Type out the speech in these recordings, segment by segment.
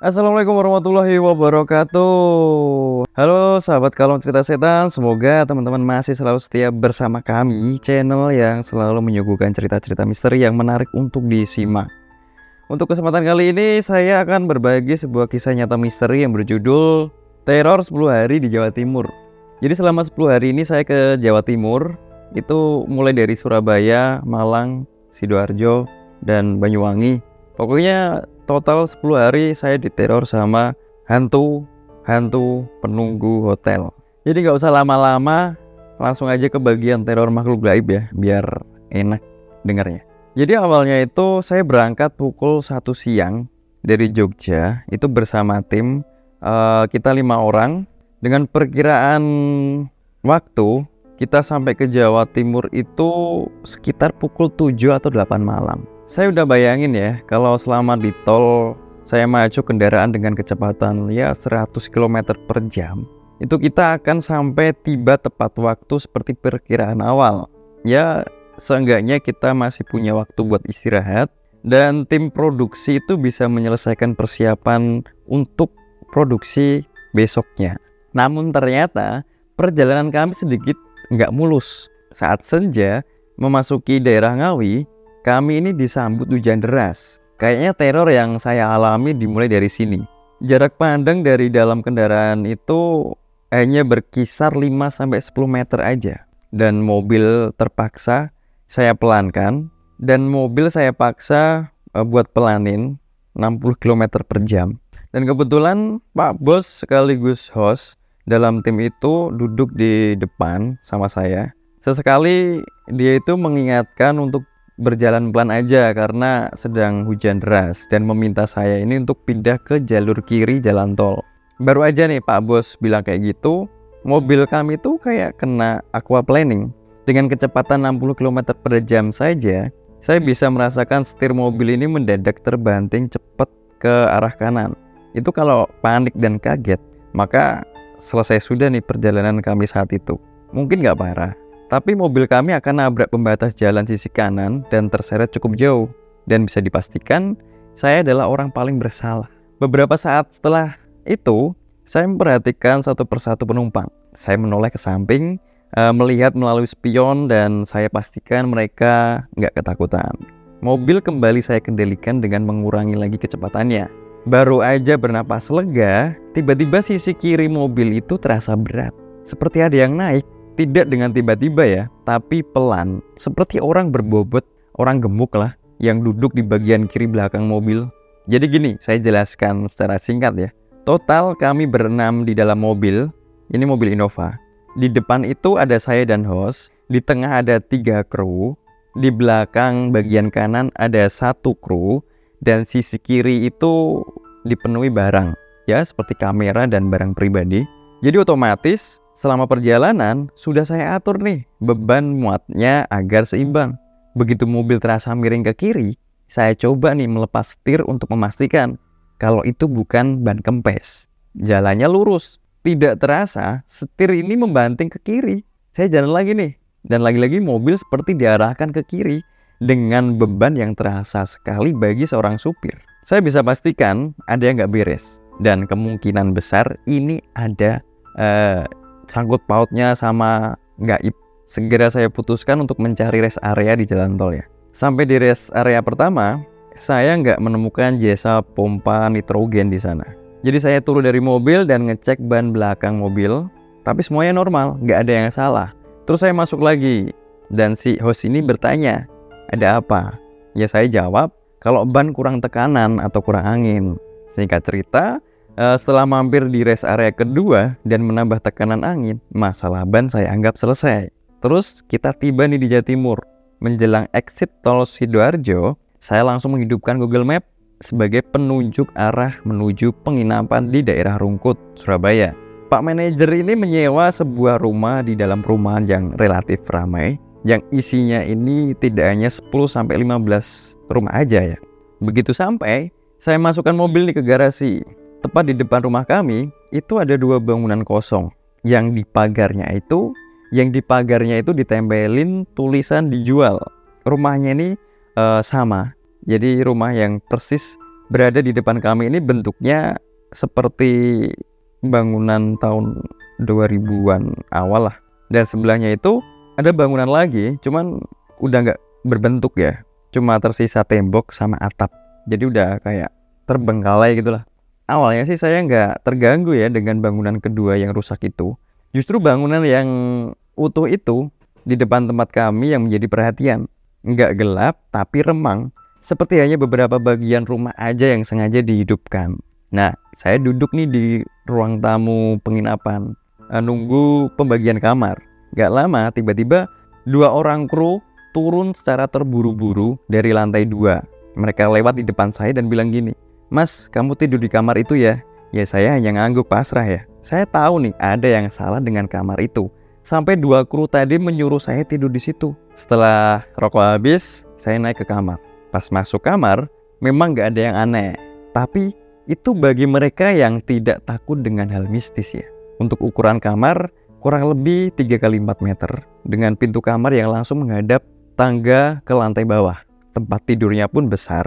Assalamualaikum warahmatullahi wabarakatuh. Halo sahabat Kalong Cerita Setan, semoga teman-teman masih selalu setia bersama kami, channel yang selalu menyuguhkan cerita-cerita misteri yang menarik untuk disimak. Untuk kesempatan kali ini saya akan berbagi sebuah kisah nyata misteri yang berjudul Teror 10 Hari di Jawa Timur. Jadi selama 10 hari ini saya ke Jawa Timur, itu mulai dari Surabaya, Malang, Sidoarjo, dan Banyuwangi. Pokoknya total 10 hari saya diteror sama hantu penunggu hotel. Jadi nggak usah lama-lama, langsung aja ke bagian teror makhluk gaib ya, biar enak dengarnya. Jadi awalnya itu saya berangkat pukul 1 siang dari Jogja, itu bersama tim, kita 5 orang. Dengan perkiraan waktu, kita sampai ke Jawa Timur itu sekitar pukul 7 atau 8 malam. Saya udah bayangin ya, kalau selama di tol saya maju kendaraan dengan kecepatan ya 100 km per jam, itu kita akan sampai tiba tepat waktu seperti perkiraan awal. Ya, seenggaknya kita masih punya waktu buat istirahat, dan tim produksi itu bisa menyelesaikan persiapan untuk produksi besoknya. Namun ternyata perjalanan kami sedikit nggak mulus. Saat senja memasuki daerah Ngawi, kami ini disambut hujan deras. Kayaknya teror yang saya alami dimulai dari sini. Jarak pandang dari dalam kendaraan itu hanya berkisar 5-10 meter aja. Dan mobil terpaksa saya pelankan, dan mobil saya paksa buat pelanin 60 km per jam. Dan kebetulan Pak Bos sekaligus host dalam tim itu duduk di depan sama saya. Sesekali dia itu mengingatkan untuk berjalan pelan aja karena sedang hujan deras, dan meminta saya ini untuk pindah ke jalur kiri jalan tol. Baru aja nih Pak Bos bilang kayak gitu, mobil kami tuh kayak kena aquaplaning. Dengan kecepatan 60 km per jam saja, saya bisa merasakan setir mobil ini mendadak terbanting cepat ke arah kanan. Itu kalau panik dan kaget, maka selesai sudah nih perjalanan kami saat itu. Mungkin nggak parah, tapi mobil kami akan nabrak pembatas jalan sisi kanan dan terseret cukup jauh. Dan bisa dipastikan saya adalah orang paling bersalah. Beberapa saat setelah itu, saya memperhatikan satu persatu penumpang. Saya menoleh ke samping, melihat melalui spion, dan saya pastikan mereka nggak ketakutan. Mobil kembali saya kendalikan dengan mengurangi lagi kecepatannya. Baru aja bernapas lega, tiba-tiba sisi kiri mobil itu terasa berat. Seperti ada yang naik. Tidak dengan tiba-tiba ya, tapi pelan, seperti orang berbobot, orang gemuk lah, yang duduk di bagian kiri belakang mobil. Jadi gini, saya jelaskan secara singkat ya. Total kami berenam di dalam mobil, ini mobil Innova. Di depan itu ada saya dan host, di tengah ada 3 kru, di belakang bagian kanan ada 1 kru, dan sisi kiri itu dipenuhi barang, ya seperti kamera dan barang pribadi. Jadi otomatis selama perjalanan sudah saya atur nih beban muatnya agar seimbang. Begitu mobil terasa miring ke kiri, saya coba nih melepas setir untuk memastikan kalau itu bukan ban kempes. Jalannya lurus, tidak terasa setir ini membanting ke kiri. Saya jalan lagi nih, dan lagi-lagi mobil seperti diarahkan ke kiri dengan beban yang terasa sekali bagi seorang supir. Saya bisa pastikan ada yang nggak beres, dan kemungkinan besar ini ada sangkut pautnya sama gaib. Segera saya putuskan untuk mencari rest area di jalan tol ya. Sampai di rest area pertama, saya nggak menemukan jasa pompa nitrogen di sana. Jadi saya turun dari mobil dan ngecek ban belakang mobil, tapi semuanya normal, nggak ada yang salah. Terus saya masuk lagi, dan si host ini bertanya, ada apa? Ya saya jawab, kalau ban kurang tekanan atau kurang angin. Singkat cerita, setelah mampir di rest area kedua dan menambah tekanan angin, masalah ban saya anggap selesai. Terus kita tiba nih di Jawa Timur. Menjelang exit tol Sidoarjo, saya langsung menghidupkan Google Map sebagai penunjuk arah menuju penginapan di daerah Rungkut, Surabaya. Pak manajer ini menyewa sebuah rumah di dalam perumahan yang relatif ramai, yang isinya ini tidak hanya 10-15 rumah aja ya. Begitu sampai, saya masukkan mobil nih ke garasi. Tepat di depan rumah kami, itu ada 2 bangunan kosong. Yang di pagarnya itu ditempelin tulisan dijual. Rumahnya ini sama. Jadi rumah yang persis berada di depan kami ini bentuknya seperti bangunan tahun 2000-an awal lah. Dan sebelahnya itu ada bangunan lagi, cuman udah nggak berbentuk ya, cuma tersisa tembok sama atap. Jadi udah kayak terbengkalai gitu lah. Awalnya sih saya nggak terganggu ya dengan bangunan kedua yang rusak itu. Justru bangunan yang utuh itu di depan tempat kami yang menjadi perhatian. Nggak gelap tapi remang, seperti hanya beberapa bagian rumah aja yang sengaja dihidupkan. Nah, saya duduk nih di ruang tamu penginapan, nunggu pembagian kamar. Gak lama, tiba-tiba 2 orang kru turun secara terburu-buru dari lantai 2. Mereka lewat di depan saya dan bilang gini, "Mas, kamu tidur di kamar itu ya?" Ya saya hanya ngangguk pasrah ya. Saya tahu nih ada yang salah dengan kamar itu. Sampai 2 kru tadi menyuruh saya tidur di situ. Setelah rokok habis, saya naik ke kamar. Pas masuk kamar, memang gak ada yang aneh. Tapi itu bagi mereka yang tidak takut dengan hal mistis ya. Untuk ukuran kamar, kurang lebih 3 kali 4 meter dengan pintu kamar yang langsung menghadap tangga ke lantai bawah. Tempat tidurnya pun besar,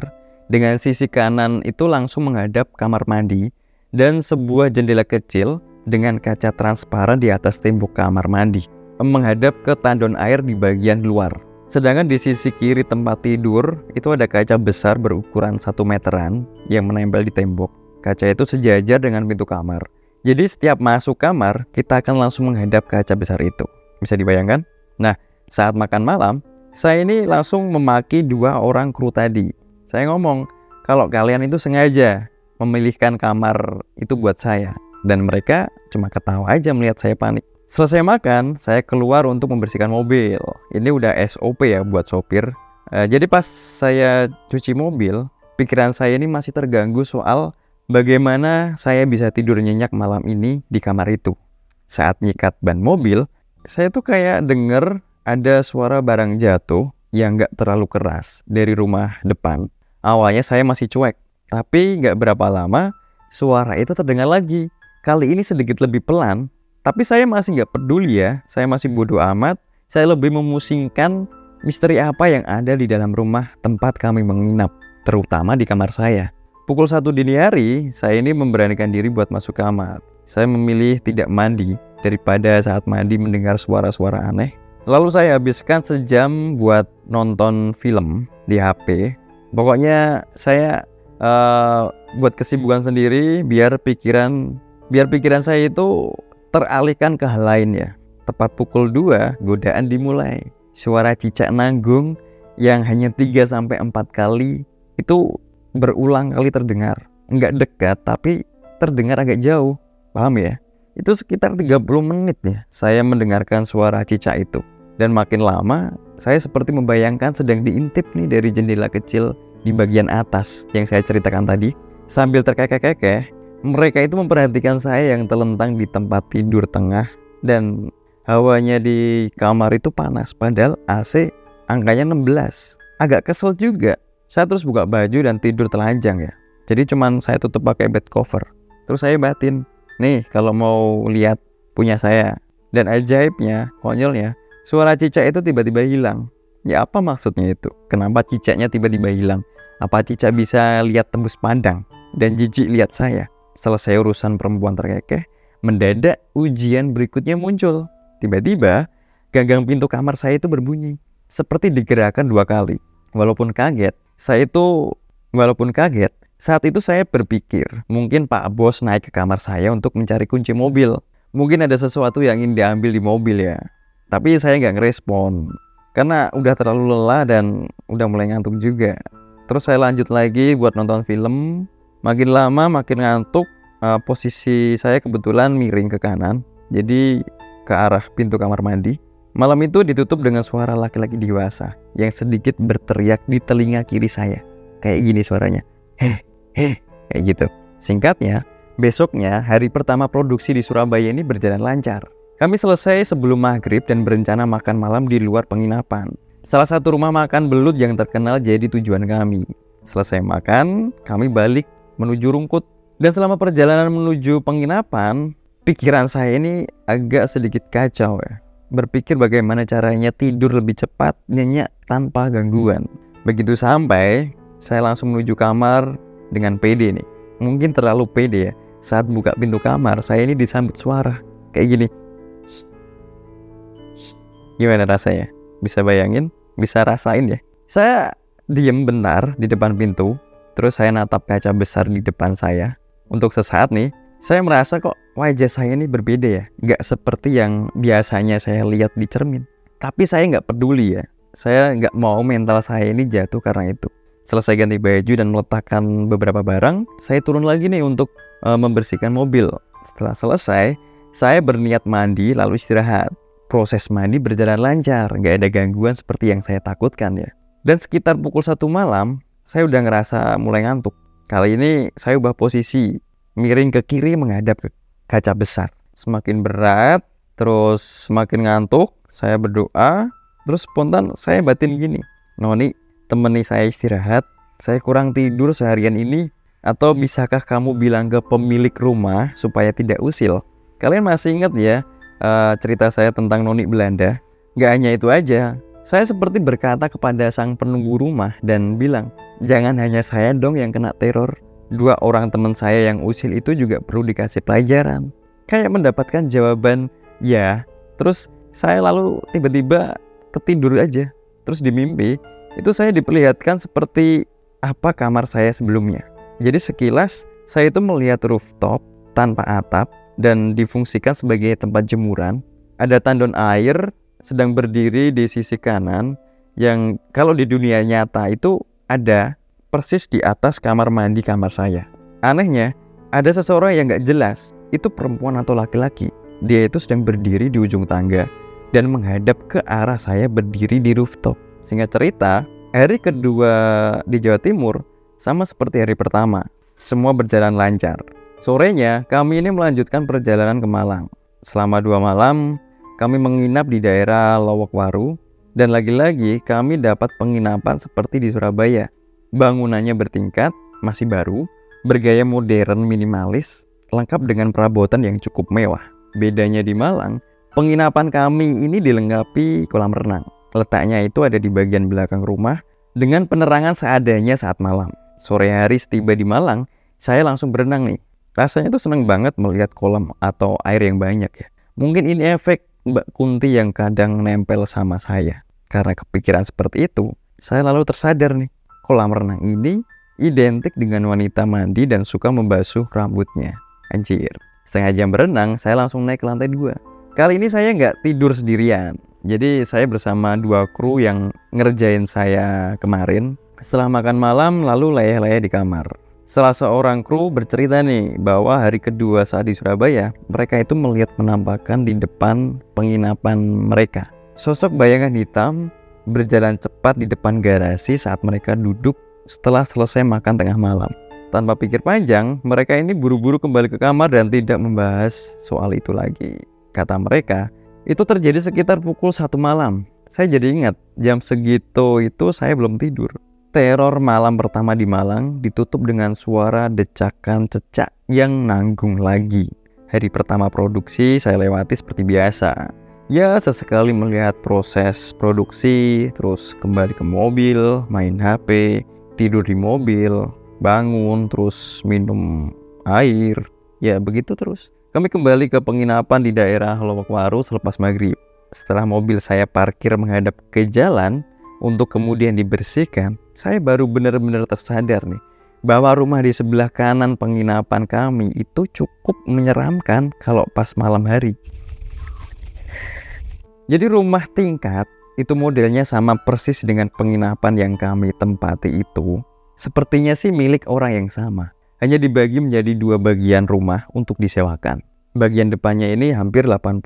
dengan sisi kanan itu langsung menghadap kamar mandi dan sebuah jendela kecil dengan kaca transparan di atas tembok kamar mandi menghadap ke tandon air di bagian luar. Sedangkan di sisi kiri tempat tidur itu ada kaca besar berukuran 1 meteran yang menempel di tembok. Kaca itu sejajar dengan pintu kamar. Jadi setiap masuk kamar, kita akan langsung menghadap kaca besar itu. Bisa dibayangkan? Nah, saat makan malam, saya ini langsung memaki 2 orang kru tadi. Saya ngomong, kalau kalian itu sengaja memilihkan kamar itu buat saya. Dan mereka cuma ketawa aja melihat saya panik. Selesai makan, saya keluar untuk membersihkan mobil. Ini udah SOP ya buat sopir. Jadi pas saya cuci mobil, pikiran saya ini masih terganggu soal bagaimana saya bisa tidur nyenyak malam ini di kamar itu. Saat nyikat ban mobil, saya tuh kayak denger ada suara barang jatuh yang gak terlalu keras dari rumah depan. Awalnya saya masih cuek, tapi gak berapa lama suara itu terdengar lagi. Kali ini sedikit lebih pelan, tapi saya masih gak peduli ya. Saya masih bodoh amat. Saya lebih memusingkan misteri apa yang ada di dalam rumah tempat kami menginap, terutama di kamar saya. Pukul 1 dini hari, saya ini memberanikan diri buat masuk kamar. Saya memilih tidak mandi daripada saat mandi mendengar suara-suara aneh. Lalu saya habiskan sejam buat nonton film di HP. Pokoknya saya buat kesibukan sendiri biar pikiran saya itu teralihkan ke hal lain ya. Tepat pukul 2, godaan dimulai. Suara cicak nanggung yang hanya 3-4 kali itu berulang kali terdengar. Enggak dekat tapi terdengar agak jauh. Paham ya? Itu sekitar 30 menit ya saya mendengarkan suara cicak itu. Dan makin lama saya seperti membayangkan sedang diintip nih dari jendela kecil di bagian atas yang saya ceritakan tadi. Sambil terkekeh-kekeh, mereka itu memperhatikan saya yang terlentang di tempat tidur tengah. Dan hawanya di kamar itu panas, padahal AC angkanya 16. Agak kesel juga. Saya terus buka baju dan tidur telanjang ya. Jadi cuman saya tutup pakai bed cover. Terus saya batin, nih kalau mau lihat punya saya. Dan ajaibnya, konyolnya, suara cicak itu tiba-tiba hilang. Ya apa maksudnya itu? Kenapa cicaknya tiba-tiba hilang? Apa cicak bisa lihat tembus pandang? Dan jijik lihat saya. Selesai urusan perempuan terkekeh, mendadak ujian berikutnya muncul. Tiba-tiba gagang pintu kamar saya itu berbunyi, seperti digerakkan 2 kali. Walaupun kaget, saat itu saya berpikir mungkin Pak Bos naik ke kamar saya untuk mencari kunci mobil. Mungkin ada sesuatu yang ingin diambil di mobil ya. Tapi saya nggak ngerespon karena udah terlalu lelah dan udah mulai ngantuk juga. Terus saya lanjut lagi buat nonton film. Makin lama makin ngantuk. Posisi saya kebetulan miring ke kanan, jadi ke arah pintu kamar mandi. Malam itu ditutup dengan suara laki-laki dewasa yang sedikit berteriak di telinga kiri saya. Kayak gini suaranya, heh, kayak gitu. Singkatnya, besoknya hari pertama produksi di Surabaya ini berjalan lancar. Kami selesai sebelum maghrib dan berencana makan malam di luar penginapan. Salah satu rumah makan belut yang terkenal jadi tujuan kami. Selesai makan, kami balik menuju Rungkut. Dan selama perjalanan menuju penginapan, pikiran saya ini agak sedikit kacau ya. Berpikir bagaimana caranya tidur lebih cepat, nyenyak tanpa gangguan. Begitu sampai, saya langsung menuju kamar dengan pede nih. Mungkin terlalu pede ya. Saat buka pintu kamar, saya ini disambut suara kayak gini. "Shh, shh." Gimana rasanya? Bisa bayangin? Bisa rasain ya? Saya diem bentar di depan pintu, terus saya natap kaca besar di depan saya. Untuk sesaat nih, saya merasa kok wajah saya ini berbeda ya. Nggak seperti yang biasanya saya lihat di cermin. Tapi saya nggak peduli ya. Saya nggak mau mental saya ini jatuh karena itu. Selesai ganti baju dan meletakkan beberapa barang, saya turun lagi nih untuk membersihkan mobil. Setelah selesai, saya berniat mandi lalu istirahat. Proses mandi berjalan lancar, nggak ada gangguan seperti yang saya takutkan ya. Dan sekitar pukul 1 malam, saya udah ngerasa mulai ngantuk. Kali ini saya ubah posisi, miring ke kiri menghadap ke kaca besar. Semakin berat, terus semakin ngantuk, saya berdoa, terus spontan saya batin gini, "Noni, temani saya istirahat, saya kurang tidur seharian ini, atau bisakah kamu bilang ke pemilik rumah supaya tidak usil?" Kalian masih ingat ya cerita saya tentang Noni Belanda? Gak hanya itu aja, saya seperti berkata kepada sang penunggu rumah dan bilang, "Jangan hanya saya dong yang kena teror. 2 orang teman saya yang usil itu juga perlu dikasih pelajaran." Kayak mendapatkan jawaban ya. Terus saya lalu tiba-tiba ketidur aja. Terus di mimpi itu saya diperlihatkan seperti apa kamar saya sebelumnya. Jadi sekilas saya itu melihat rooftop tanpa atap dan difungsikan sebagai tempat jemuran. Ada tandon air sedang berdiri di sisi kanan yang kalau di dunia nyata itu ada persis di atas kamar mandi kamar saya. Anehnya, ada seseorang yang gak jelas, itu perempuan atau laki-laki. Dia itu sedang berdiri di ujung tangga dan menghadap ke arah saya berdiri di rooftop. Singkat cerita, hari kedua di Jawa Timur sama seperti hari pertama. Semua berjalan lancar. Sorenya, kami ini melanjutkan perjalanan ke Malang. Selama 2 malam, kami menginap di daerah Lowokwaru. Dan lagi-lagi kami dapat penginapan seperti di Surabaya. Bangunannya bertingkat, masih baru, bergaya modern minimalis, lengkap dengan perabotan yang cukup mewah. Bedanya di Malang, penginapan kami ini dilengkapi kolam renang. Letaknya itu ada di bagian belakang rumah dengan penerangan seadanya saat malam. Sore hari setiba di Malang, saya langsung berenang nih. Rasanya tuh seneng banget melihat kolam atau air yang banyak ya. Mungkin ini efek Mbak Kunti yang kadang nempel sama saya. Karena kepikiran seperti itu, saya lalu tersadar nih, kolam renang ini identik dengan wanita mandi dan suka membasuh rambutnya. Anjir, setengah jam berenang, saya langsung naik ke lantai 2. Kali ini saya nggak tidur sendirian. Jadi saya bersama 2 kru yang ngerjain saya kemarin. Setelah makan malam, lalu leyeh-leyeh di kamar. Salah seorang kru bercerita nih bahwa hari kedua saat di Surabaya, mereka itu melihat penampakan di depan penginapan mereka. Sosok bayangan hitam berjalan cepat di depan garasi saat mereka duduk setelah selesai makan tengah malam. Tanpa pikir panjang, mereka ini buru-buru kembali ke kamar dan tidak membahas soal itu lagi. Kata mereka, itu terjadi sekitar pukul 1 malam. Saya jadi ingat, jam segitu itu saya belum tidur. Teror malam pertama di Malang ditutup dengan suara decakan cecak yang nanggung lagi. Hari pertama produksi saya lewati seperti biasa. Ya, sesekali melihat proses produksi, terus kembali ke mobil, main HP, tidur di mobil, bangun, terus minum air. Ya, begitu terus. Kami kembali ke penginapan di daerah Lowokwaru selepas maghrib. Setelah mobil saya parkir menghadap ke jalan untuk kemudian dibersihkan, saya baru benar-benar tersadar nih bahwa rumah di sebelah kanan penginapan kami itu cukup menyeramkan kalau pas malam hari. Jadi rumah tingkat itu modelnya sama persis dengan penginapan yang kami tempati itu. Sepertinya sih milik orang yang sama. Hanya dibagi menjadi 2 bagian rumah untuk disewakan. Bagian depannya ini hampir 80%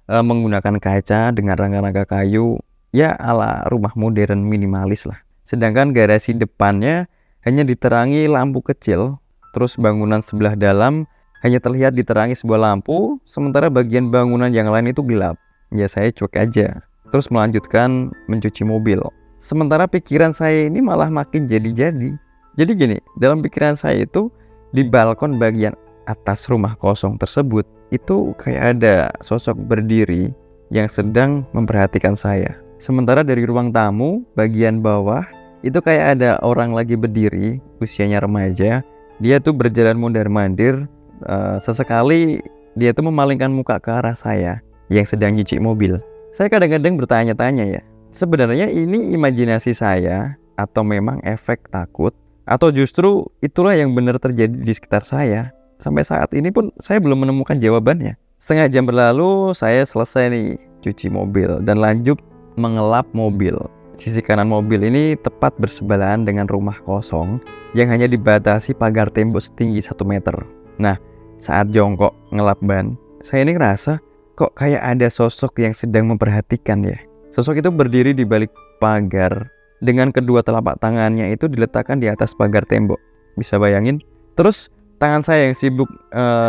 menggunakan kaca dengan rangka-rangka kayu. Ya ala rumah modern minimalis lah. Sedangkan garasi depannya hanya diterangi lampu kecil. Terus bangunan sebelah dalam hanya terlihat diterangi sebuah lampu. Sementara bagian bangunan yang lain itu gelap. Ya saya cuek aja. Terus melanjutkan mencuci mobil. Sementara pikiran saya ini malah makin jadi-jadi. Jadi gini, dalam pikiran saya itu di balkon bagian atas rumah kosong tersebut itu kayak ada sosok berdiri yang sedang memperhatikan saya. Sementara dari ruang tamu bagian bawah Itu kayak ada orang lagi berdiri, usianya remaja. Dia tuh berjalan mondar-mandir. Sesekali dia tuh memalingkan muka ke arah saya yang sedang nyuci mobil. Saya kadang-kadang bertanya-tanya ya, sebenarnya ini imajinasi saya atau memang efek takut, atau justru itulah yang benar terjadi di sekitar saya. Sampai saat ini pun saya belum menemukan jawabannya. Setengah jam berlalu, saya selesai nih cuci mobil dan lanjut mengelap mobil. Sisi kanan mobil ini tepat bersebelahan dengan rumah kosong yang hanya dibatasi pagar tembok setinggi 1 meter. Nah, saat jongkok ngelap ban, saya ini ngerasa kok kayak ada sosok yang sedang memperhatikan ya. Sosok itu berdiri di balik pagar dengan kedua telapak tangannya itu diletakkan di atas pagar tembok. Bisa bayangin? Terus tangan saya yang sibuk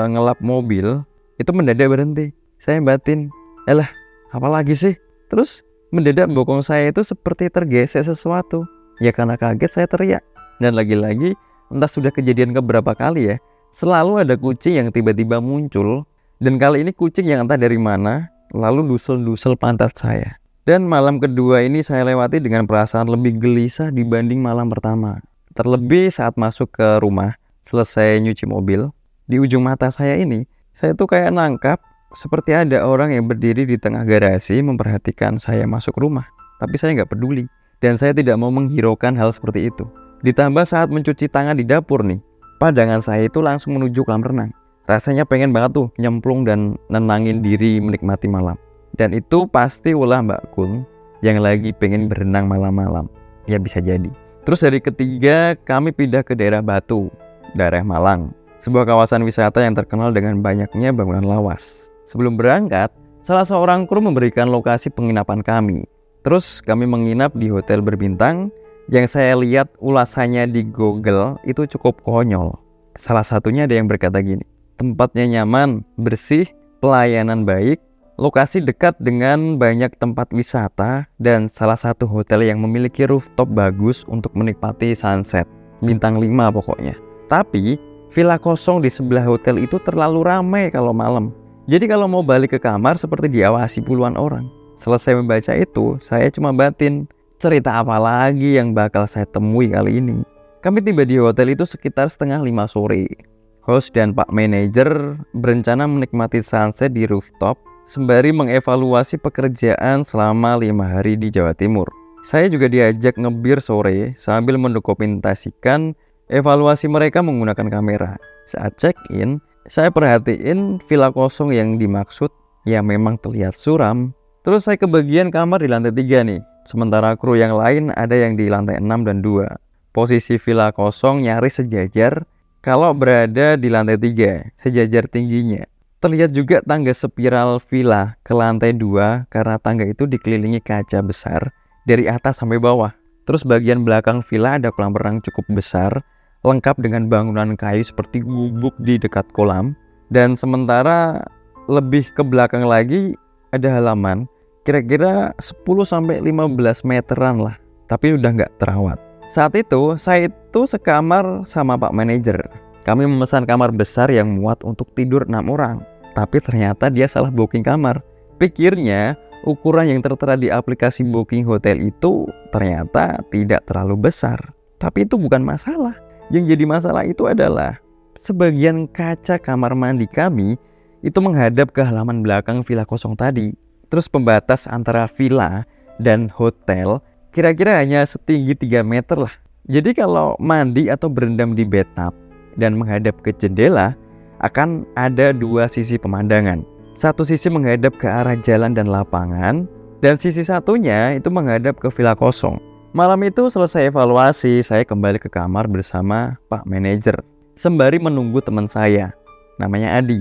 ngelap mobil itu mendadak berhenti. Saya batin, "Elah, apa lagi sih?" Terus mendadak bokong saya itu seperti tergesek sesuatu. Ya karena kaget saya teriak. Dan lagi-lagi entah sudah kejadian keberapa kali ya, selalu ada kucing yang tiba-tiba muncul. Dan kali ini kucing yang entah dari mana lalu dusel-dusel pantat saya. Dan malam kedua ini saya lewati dengan perasaan lebih gelisah dibanding malam pertama. Terlebih saat masuk ke rumah, selesai nyuci mobil, di ujung mata saya ini, saya tuh kayak nangkap seperti ada orang yang berdiri di tengah garasi memperhatikan saya masuk rumah. Tapi saya nggak peduli, dan saya tidak mau menghiraukan hal seperti itu. Ditambah saat mencuci tangan di dapur nih, pandangan saya itu langsung menuju kolam renang. Rasanya pengen banget tuh nyemplung dan nenangin diri menikmati malam. Dan itu pasti ulah Mbak Kun yang lagi pengen berenang malam-malam. Ya bisa jadi. Terus hari ketiga kami pindah ke daerah Batu, daerah Malang. Sebuah kawasan wisata yang terkenal dengan banyaknya bangunan lawas. Sebelum berangkat, salah seorang kru memberikan lokasi penginapan kami. Terus kami menginap di hotel berbintang yang saya lihat ulasannya di Google itu cukup konyol. Salah satunya ada yang berkata gini, tempatnya nyaman, bersih, pelayanan baik, lokasi dekat dengan banyak tempat wisata, dan salah satu hotel yang memiliki rooftop bagus untuk menikmati sunset. Bintang 5 pokoknya. Tapi, villa kosong di sebelah hotel itu terlalu ramai kalau malam. Jadi kalau mau balik ke kamar seperti diawasi puluhan orang. Selesai membaca itu, saya cuma batin, cerita apa lagi yang bakal saya temui kali ini. Kami tiba di hotel itu sekitar 4:30 sore. Host dan Pak Manajer berencana menikmati sunset di rooftop sembari mengevaluasi pekerjaan selama 5 hari di Jawa Timur. Saya juga diajak ngebir sore sambil mendokumentasikan evaluasi mereka menggunakan kamera. Saat check-in, saya perhatiin villa kosong yang dimaksud ya memang terlihat suram. Terus saya ke bagian kamar di lantai 3 nih. Sementara kru yang lain ada yang di lantai 6 dan 2. Posisi villa kosong nyaris sejajar. Kalau berada di lantai 3, sejajar tingginya. Terlihat juga tangga spiral villa ke lantai 2 karena tangga itu dikelilingi kaca besar dari atas sampai bawah. Terus bagian belakang villa ada kolam renang cukup besar, lengkap dengan bangunan kayu seperti gubuk di dekat kolam. Dan sementara lebih ke belakang lagi ada halaman, kira-kira 10-15 meteran lah, tapi udah nggak terawat. Saat itu, saya itu sekamar sama Pak Manajer. Kami memesan kamar besar yang muat untuk tidur 6 orang. Tapi ternyata dia salah booking kamar. Pikirnya, ukuran yang tertera di aplikasi booking hotel itu ternyata tidak terlalu besar. Tapi itu bukan masalah. Yang jadi masalah itu adalah sebagian kaca kamar mandi kami itu menghadap ke halaman belakang villa kosong tadi. Terus pembatas antara villa dan hotel kira-kira hanya setinggi 3 meter lah. Jadi kalau mandi atau berendam di bathtub dan menghadap ke jendela, akan ada 2 sisi pemandangan. Satu sisi menghadap ke arah jalan dan lapangan, dan sisi satunya itu menghadap ke villa kosong. Malam itu selesai evaluasi, saya kembali ke kamar bersama Pak Manajer. Sembari menunggu teman saya, namanya Adi,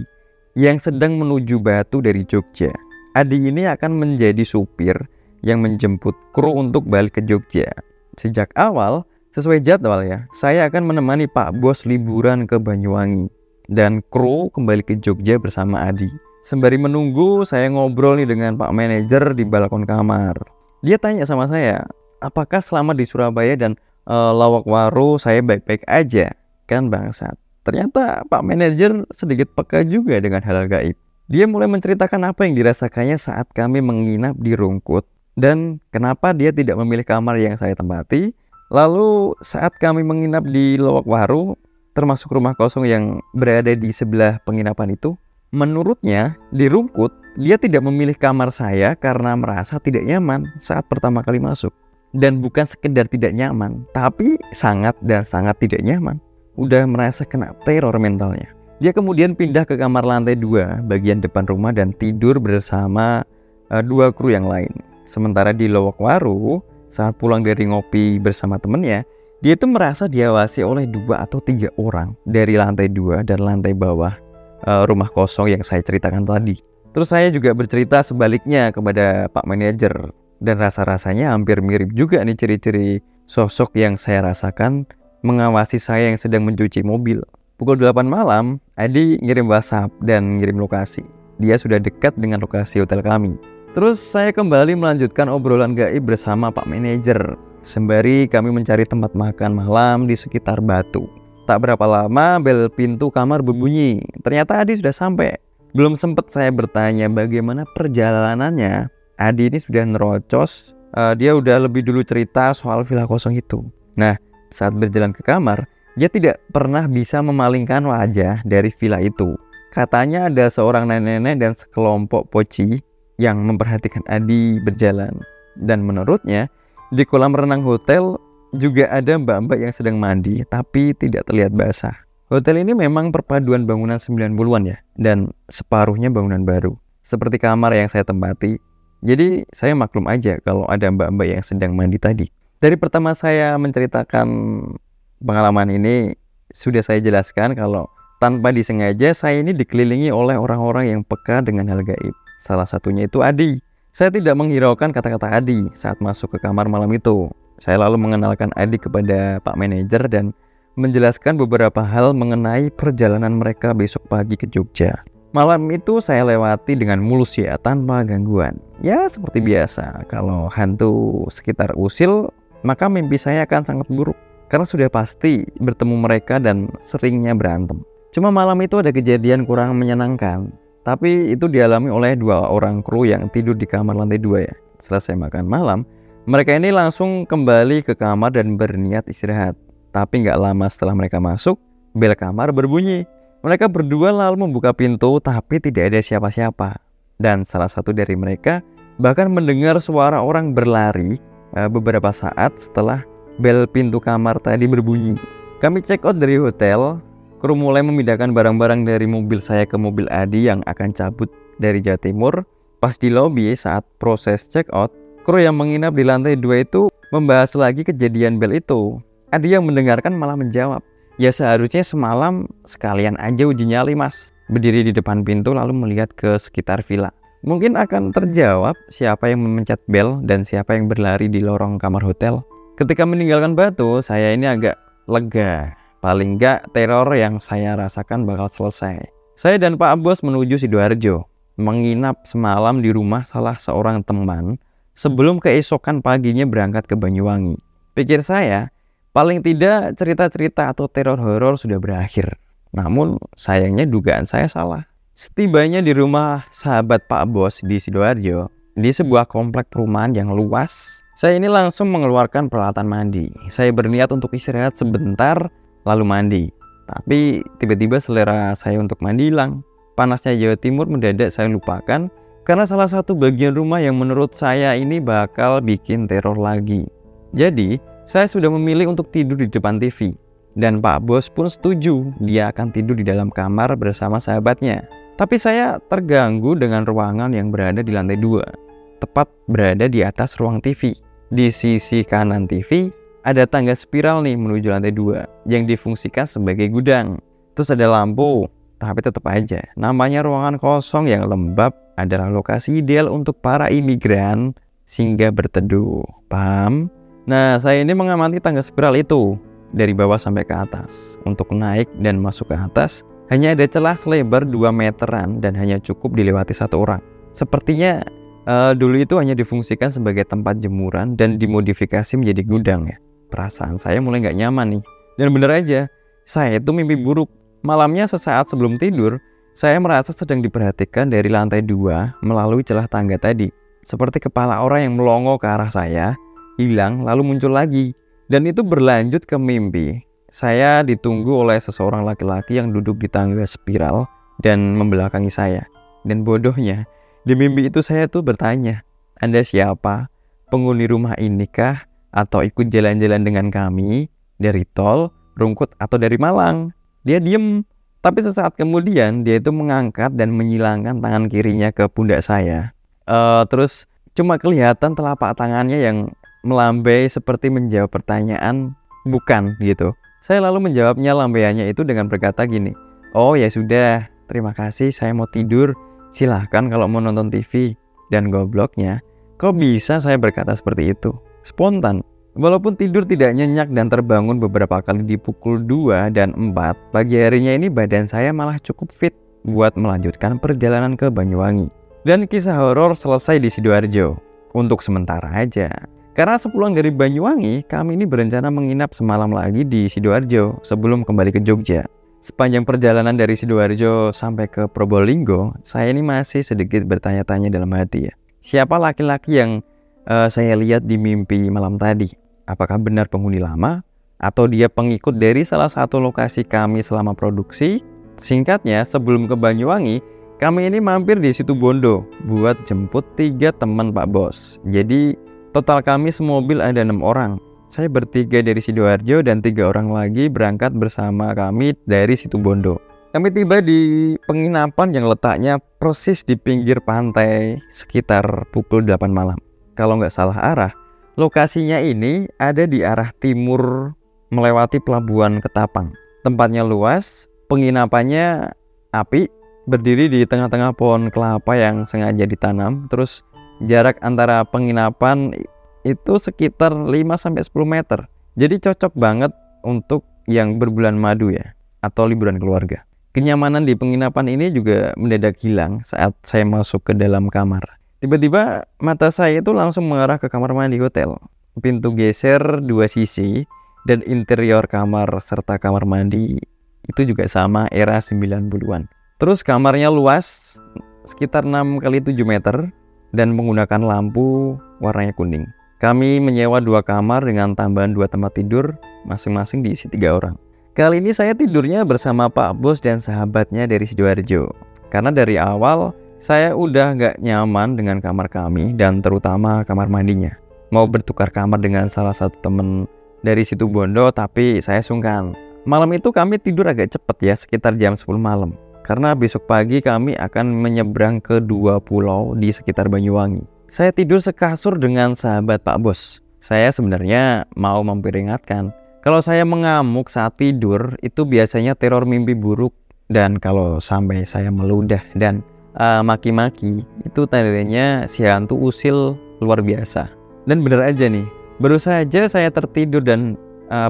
yang sedang menuju Batu dari Jogja. Adi ini akan menjadi supir yang menjemput kru untuk balik ke Jogja. Sejak awal, sesuai jadwal ya, saya akan menemani Pak Bos liburan ke Banyuwangi. Dan kru kembali ke Jogja bersama Adi. Sembari menunggu, saya ngobrol nih dengan Pak Manajer di balkon kamar. Dia tanya sama saya, apakah selama di Surabaya dan Lawakwaru saya baik-baik aja? Kan bangsat. Ternyata Pak Manajer sedikit peka juga dengan hal gaib. Dia mulai menceritakan apa yang dirasakannya saat kami menginap di Rungkut. Dan kenapa dia tidak memilih kamar yang saya tempati, Lalu saat kami menginap di Lowokwaru, termasuk rumah kosong yang berada di sebelah penginapan itu, menurutnya di Rungkut dia tidak memilih kamar saya karena merasa tidak nyaman saat pertama kali masuk. Dan bukan sekedar tidak nyaman, tapi sangat dan sangat tidak nyaman. Udah merasa kena teror mentalnya. Dia kemudian pindah ke kamar lantai 2 bagian depan rumah dan tidur bersama 2 kru yang lain. Sementara di Lowokwaru, saat pulang dari ngopi bersama temennya, dia itu merasa diawasi oleh 2 atau 3 orang dari lantai 2 dan lantai bawah rumah kosong yang saya ceritakan tadi. Terus saya juga bercerita sebaliknya kepada Pak Manajer, dan rasa-rasanya hampir mirip juga nih ciri-ciri sosok yang saya rasakan mengawasi saya yang sedang mencuci mobil. Pukul 8 malam, Adi ngirim WhatsApp dan ngirim lokasi. Dia sudah dekat dengan lokasi hotel kami. Terus saya kembali melanjutkan obrolan gaib bersama Pak Manajer, sembari kami mencari tempat makan malam di sekitar Batu. Tak berapa lama bel pintu kamar berbunyi. Ternyata Adi sudah sampai. Belum sempat saya bertanya bagaimana perjalanannya, Adi ini sudah nerocos. Dia udah lebih dulu cerita soal villa kosong itu. Nah, saat berjalan ke kamar, dia tidak pernah bisa memalingkan wajah dari villa itu. Katanya ada seorang nenek-nenek dan sekelompok poci yang memperhatikan Adi berjalan. Dan menurutnya, di kolam renang hotel juga ada mbak-mbak yang sedang mandi tapi tidak terlihat basah. Hotel ini memang perpaduan bangunan 90-an ya, dan separuhnya bangunan baru. Seperti kamar yang saya tempati. Jadi saya maklum aja kalau ada mbak-mbak yang sedang mandi tadi. Dari pertama saya menceritakan pengalaman ini, sudah saya jelaskan kalau tanpa disengaja saya ini dikelilingi oleh orang-orang yang peka dengan hal gaib. Salah satunya itu Adi. Saya tidak menghiraukan kata-kata Adi saat masuk ke kamar malam itu. Saya lalu mengenalkan Adi kepada Pak Manajer dan menjelaskan beberapa hal mengenai perjalanan mereka besok pagi ke Jogja. Malam itu saya lewati dengan mulus ya, tanpa gangguan. Ya seperti biasa, kalau hantu sekitar usil, maka mimpi saya akan sangat buruk. Karena sudah pasti bertemu mereka dan seringnya berantem. Cuma malam itu ada kejadian kurang menyenangkan. Tapi itu dialami oleh 2 orang kru yang tidur di kamar lantai 2 ya. Selesai makan malam, mereka ini langsung kembali ke kamar dan berniat istirahat. Tapi gak lama setelah mereka masuk, bel kamar berbunyi. Mereka berdua lalu membuka pintu tapi tidak ada siapa-siapa. Dan salah satu dari mereka bahkan mendengar suara orang berlari beberapa saat setelah bel pintu kamar tadi berbunyi. Kami check out dari hotel. Kru mulai memindahkan barang-barang dari mobil saya ke mobil Adi yang akan cabut dari Jawa Timur. Pas di lobi saat proses check out, kru yang menginap di lantai 2 itu membahas lagi kejadian bel itu. Adi yang mendengarkan malah menjawab, "Ya seharusnya semalam sekalian aja uji nyali mas." Berdiri di depan pintu lalu melihat ke sekitar villa. Mungkin akan terjawab siapa yang memencet bel dan siapa yang berlari di lorong kamar hotel. Ketika meninggalkan Batu, saya ini agak lega. Paling nggak teror yang saya rasakan bakal selesai. Saya dan Pak Bos menuju Sidoarjo, menginap semalam di rumah salah seorang teman sebelum keesokan paginya berangkat ke Banyuwangi. Pikir saya, paling tidak cerita-cerita atau teror horor sudah berakhir. Namun sayangnya dugaan saya salah. Setibanya di rumah sahabat Pak Bos di Sidoarjo, di sebuah komplek perumahan yang luas, saya ini langsung mengeluarkan peralatan mandi. Saya berniat untuk istirahat sebentar lalu mandi. Tapi tiba-tiba selera saya untuk mandi hilang. Panasnya Jawa Timur mendadak saya lupakan karena salah satu bagian rumah yang menurut saya ini bakal bikin teror lagi. Jadi saya sudah memilih untuk tidur di depan TV. Dan Pak Bos pun setuju dia akan tidur di dalam kamar bersama sahabatnya. Tapi saya terganggu dengan ruangan yang berada di lantai 2. Tepat berada di atas ruang TV. Di sisi kanan TV ada tangga spiral nih menuju lantai 2 yang difungsikan sebagai gudang. Terus ada lampu, tapi tetap aja namanya ruangan kosong yang lembab adalah lokasi ideal untuk para imigran singgah berteduh. Paham? Nah, saya ini mengamati tangga spiral itu dari bawah sampai ke atas. Untuk naik dan masuk ke atas hanya ada celah selebar 2 meteran dan hanya cukup dilewati 1 orang. Sepertinya dulu itu hanya difungsikan sebagai tempat jemuran dan dimodifikasi menjadi gudang ya. Perasaan saya mulai gak nyaman nih. Dan bener aja, saya itu mimpi buruk. Malamnya sesaat sebelum tidur, saya merasa sedang diperhatikan dari lantai 2 melalui celah tangga tadi. Seperti kepala orang yang melongo ke arah saya, hilang lalu muncul lagi. Dan itu berlanjut ke mimpi. Saya ditunggu oleh seseorang laki-laki yang duduk di tangga spiral dan membelakangi saya. Dan bodohnya, di mimpi itu saya tuh bertanya, "Anda siapa? Penghuni rumah ini kah? Atau ikut jalan-jalan dengan kami? Dari tol, Rungkut, atau dari Malang?" Dia diem. Tapi sesaat kemudian dia itu mengangkat dan menyilangkan tangan kirinya ke pundak saya. Terus cuma kelihatan telapak tangannya yang melambai seperti menjawab pertanyaan bukan gitu. Saya lalu menjawabnya lambaiannya itu dengan berkata gini, "Oh ya sudah, terima kasih, saya mau tidur. Silahkan kalau mau nonton TV." Dan gobloknya, kok bisa saya berkata seperti itu? Spontan. Walaupun tidur tidak nyenyak dan terbangun beberapa kali di pukul 2 dan 4, pagi harinya ini badan saya malah cukup fit buat melanjutkan perjalanan ke Banyuwangi. Dan kisah horor selesai di Sidoarjo. Untuk sementara aja. Karena sepulang dari Banyuwangi, kami ini berencana menginap semalam lagi di Sidoarjo sebelum kembali ke Jogja. Sepanjang perjalanan dari Sidoarjo sampai ke Probolinggo, saya ini masih sedikit bertanya-tanya dalam hati ya. Siapa laki-laki yang saya lihat di mimpi malam tadi? Apakah benar penghuni lama? Atau dia pengikut dari salah satu lokasi kami selama produksi? Singkatnya, sebelum ke Banyuwangi, kami ini mampir di Situbondo buat jemput 3 teman Pak Bos. Jadi total kami semobil ada 6 orang. Saya bertiga dari Sidoarjo dan 3 orang lagi berangkat bersama kami dari Situbondo. Kami tiba di penginapan yang letaknya persis di pinggir pantai sekitar pukul 8 malam. Kalau nggak salah arah, lokasinya ini ada di arah timur melewati pelabuhan Ketapang. Tempatnya luas, penginapannya apik, berdiri di tengah-tengah pohon kelapa yang sengaja ditanam. Terus jarak antara penginapan itu sekitar 5-10 meter. Jadi cocok banget untuk yang berbulan madu ya, atau liburan keluarga. Kenyamanan di penginapan ini juga mendadak hilang saat saya masuk ke dalam kamar. Tiba-tiba mata saya itu langsung mengarah ke kamar mandi hotel. Pintu geser 2 sisi dan interior kamar serta kamar mandi itu juga sama era 90-an. Terus kamarnya luas sekitar 6x7 meter dan menggunakan lampu warnanya kuning. Kami menyewa 2 kamar dengan tambahan 2 tempat tidur, masing-masing diisi 3 orang. Kali ini saya tidurnya bersama Pak Bos dan sahabatnya dari Sidoarjo. Karena dari awal saya udah gak nyaman dengan kamar kami dan terutama kamar mandinya. Mau bertukar kamar dengan salah satu temen dari Situbondo tapi saya sungkan. Malam itu kami tidur agak cepet ya, sekitar jam 10 malam. Karena besok pagi kami akan menyeberang ke 2 pulau di sekitar Banyuwangi. Saya tidur sekasur dengan sahabat Pak Bos. Saya sebenarnya mau memperingatkan, kalau saya mengamuk saat tidur itu biasanya teror mimpi buruk. Dan kalau sampai saya meludah dan maki-maki, itu tandanya si hantu usil luar biasa. Dan bener aja nih, baru saja saya tertidur dan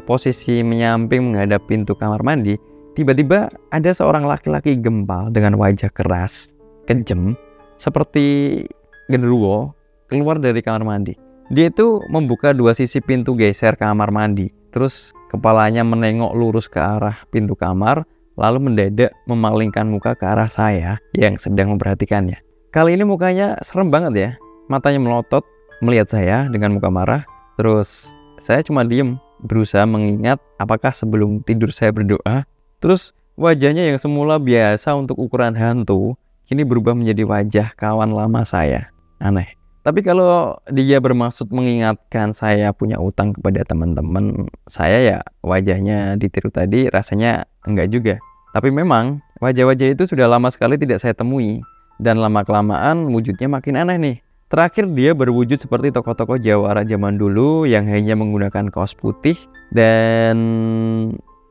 posisi menyamping menghadap pintu kamar mandi, tiba-tiba ada seorang laki-laki gempal dengan wajah keras, kejem, seperti genderuwo keluar dari kamar mandi. Dia itu membuka 2 sisi pintu geser kamar mandi, terus kepalanya menengok lurus ke arah pintu kamar, lalu mendadak memalingkan muka ke arah saya yang sedang memperhatikannya. Kali ini mukanya serem banget ya. Matanya melotot melihat saya dengan muka marah. Terus saya cuma diem, berusaha mengingat apakah sebelum tidur saya berdoa. Terus wajahnya yang semula biasa untuk ukuran hantu, kini berubah menjadi wajah kawan lama saya. Aneh. Tapi kalau dia bermaksud mengingatkan saya punya utang kepada teman-teman saya, ya wajahnya ditiru tadi rasanya enggak juga. Tapi memang wajah-wajah itu sudah lama sekali tidak saya temui. Dan lama-kelamaan wujudnya makin aneh nih. Terakhir dia berwujud seperti tokoh-tokoh Jawara zaman dulu yang hanya menggunakan kaos putih.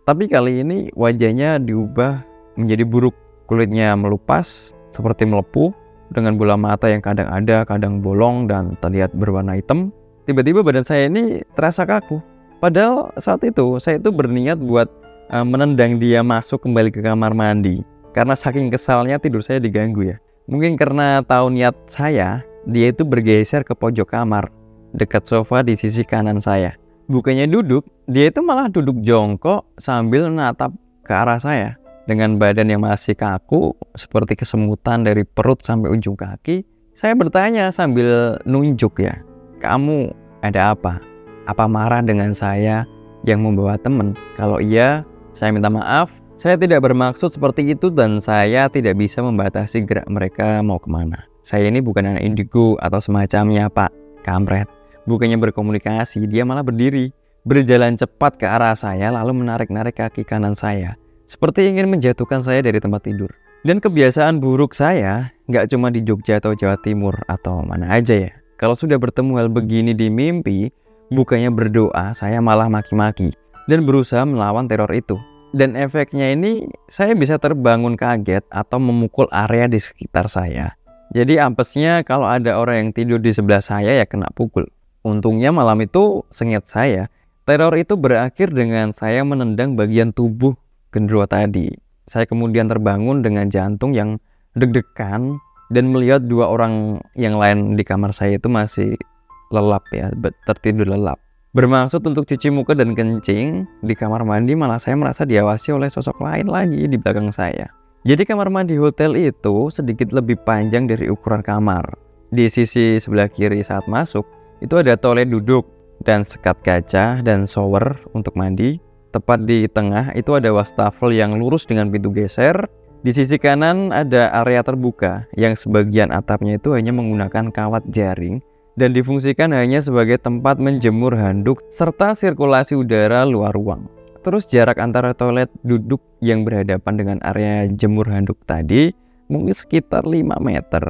Tapi kali ini wajahnya diubah menjadi buruk. Kulitnya melupas seperti melepuh, dengan bola mata yang kadang ada, kadang bolong dan terlihat berwarna hitam. Tiba-tiba badan saya ini terasa kaku. Padahal saat itu saya itu berniat buat menendang dia masuk kembali ke kamar mandi. Karena saking kesalnya tidur saya diganggu ya. Mungkin karena tahu niat saya, dia itu bergeser ke pojok kamar, dekat sofa di sisi kanan saya. Bukannya duduk, dia itu malah duduk jongkok sambil natap ke arah saya. Dengan badan yang masih kaku, seperti kesemutan dari perut sampai ujung kaki. Saya bertanya sambil nunjuk ya, "Kamu ada apa? Apa marah dengan saya yang membawa teman? Kalau iya, saya minta maaf. Saya tidak bermaksud seperti itu dan saya tidak bisa membatasi gerak mereka mau kemana. Saya ini bukan anak indigo atau semacamnya, Pak. Kampret. Bukannya berkomunikasi, dia malah berdiri, berjalan cepat ke arah saya lalu menarik-narik kaki kanan saya, seperti ingin menjatuhkan saya dari tempat tidur. Dan kebiasaan buruk saya nggak cuma di Jogja atau Jawa Timur atau mana aja ya. Kalau sudah bertemu hal begini di mimpi, bukannya berdoa, saya malah maki-maki dan berusaha melawan teror itu. Dan efeknya ini saya bisa terbangun kaget atau memukul area di sekitar saya. Jadi ampesnya kalau ada orang yang tidur di sebelah saya ya kena pukul. Untungnya malam itu seingat saya, teror itu berakhir dengan saya menendang bagian tubuh genderuwo tadi. Saya kemudian terbangun dengan jantung yang deg-degan dan melihat dua orang yang lain di kamar saya itu masih lelap ya, tertidur lelap. Bermaksud untuk cuci muka dan kencing di kamar mandi, malah saya merasa diawasi oleh sosok lain lagi di belakang saya. Jadi kamar mandi hotel itu sedikit lebih panjang dari ukuran kamar. Di sisi sebelah kiri saat masuk, itu ada toilet duduk dan sekat kaca dan shower untuk mandi. Tepat di tengah itu ada wastafel yang lurus dengan pintu geser. Di sisi kanan ada area terbuka yang sebagian atapnya itu hanya menggunakan kawat jaring dan difungsikan hanya sebagai tempat menjemur handuk serta sirkulasi udara luar ruang. Terus jarak antara toilet duduk yang berhadapan dengan area jemur handuk tadi mungkin sekitar 5 meter.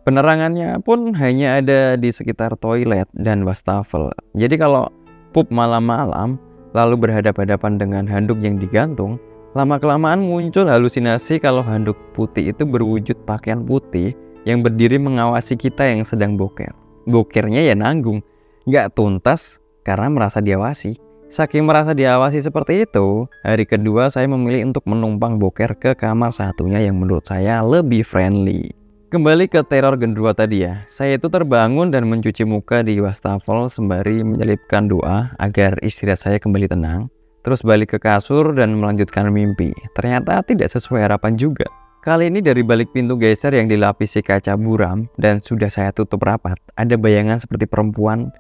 Penerangannya pun hanya ada di sekitar toilet dan wastafel. Jadi kalau pup malam-malam lalu berhadapan-hadapan dengan handuk yang digantung, lama-kelamaan muncul halusinasi kalau handuk putih itu berwujud pakaian putih yang berdiri mengawasi kita yang sedang boker. Bokernya ya nanggung, gak tuntas karena merasa diawasi. Saking merasa diawasi seperti itu, hari kedua saya memilih untuk menumpang boker ke kamar satunya yang menurut saya lebih friendly. Kembali ke teror genderuwo tadi ya, saya itu terbangun dan mencuci muka di wastafel sembari menyelipkan doa agar istirahat saya kembali tenang. Terus balik ke kasur dan melanjutkan mimpi. Ternyata tidak sesuai harapan juga. Kali ini dari balik pintu geser yang dilapisi kaca buram dan sudah saya tutup rapat, ada bayangan seperti perempuan.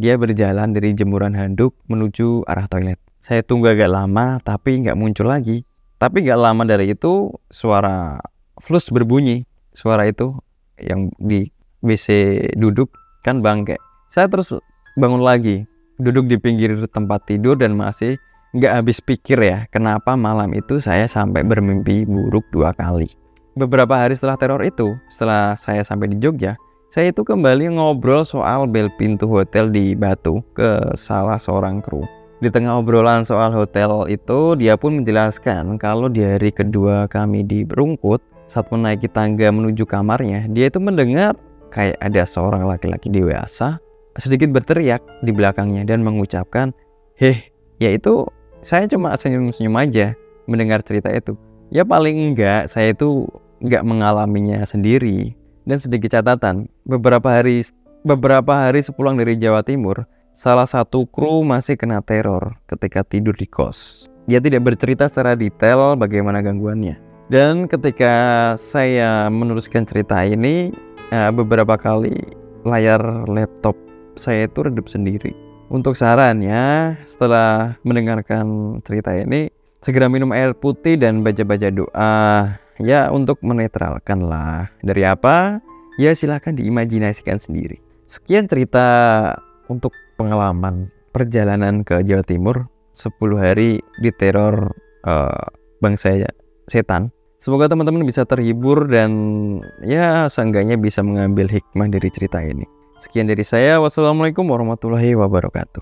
Dia berjalan dari jemuran handuk menuju arah toilet. Saya tunggu agak lama tapi nggak muncul lagi. Tapi nggak lama dari itu suara flus berbunyi. Suara itu yang di WC duduk kan bangke. Saya terus bangun lagi, duduk di pinggir tempat tidur dan masih nggak habis pikir ya, kenapa malam itu saya sampai bermimpi buruk 2 kali. Beberapa hari setelah teror itu, setelah saya sampai di Jogja, saya itu kembali ngobrol soal bel pintu hotel di Batu ke salah seorang kru. Di tengah obrolan soal hotel itu, dia pun menjelaskan kalau di hari kedua kami di Rungkut, saat menaiki tangga menuju kamarnya, dia itu mendengar kayak ada seorang laki-laki dewasa sedikit berteriak di belakangnya dan mengucapkan, "Heh," yaitu saya cuma senyum-senyum aja mendengar cerita itu. Ya paling enggak saya itu enggak mengalaminya sendiri. Dan sedikit catatan, beberapa hari sepulang dari Jawa Timur, salah satu kru masih kena teror ketika tidur di kos. Dia tidak bercerita secara detail bagaimana gangguannya. Dan ketika saya meneruskan cerita ini, beberapa kali layar laptop saya itu redup sendiri. Untuk sarannya, setelah mendengarkan cerita ini, segera minum air putih dan baca-baca doa. Ya untuk menetralkan lah. Dari apa? Ya silahkan diimajinasikan sendiri. Sekian cerita untuk pengalaman perjalanan ke Jawa Timur 10 hari diteror bangsa setan. Semoga teman-teman bisa terhibur dan ya seenggaknya bisa mengambil hikmah dari cerita ini. Sekian dari saya. Wassalamualaikum warahmatullahi wabarakatuh.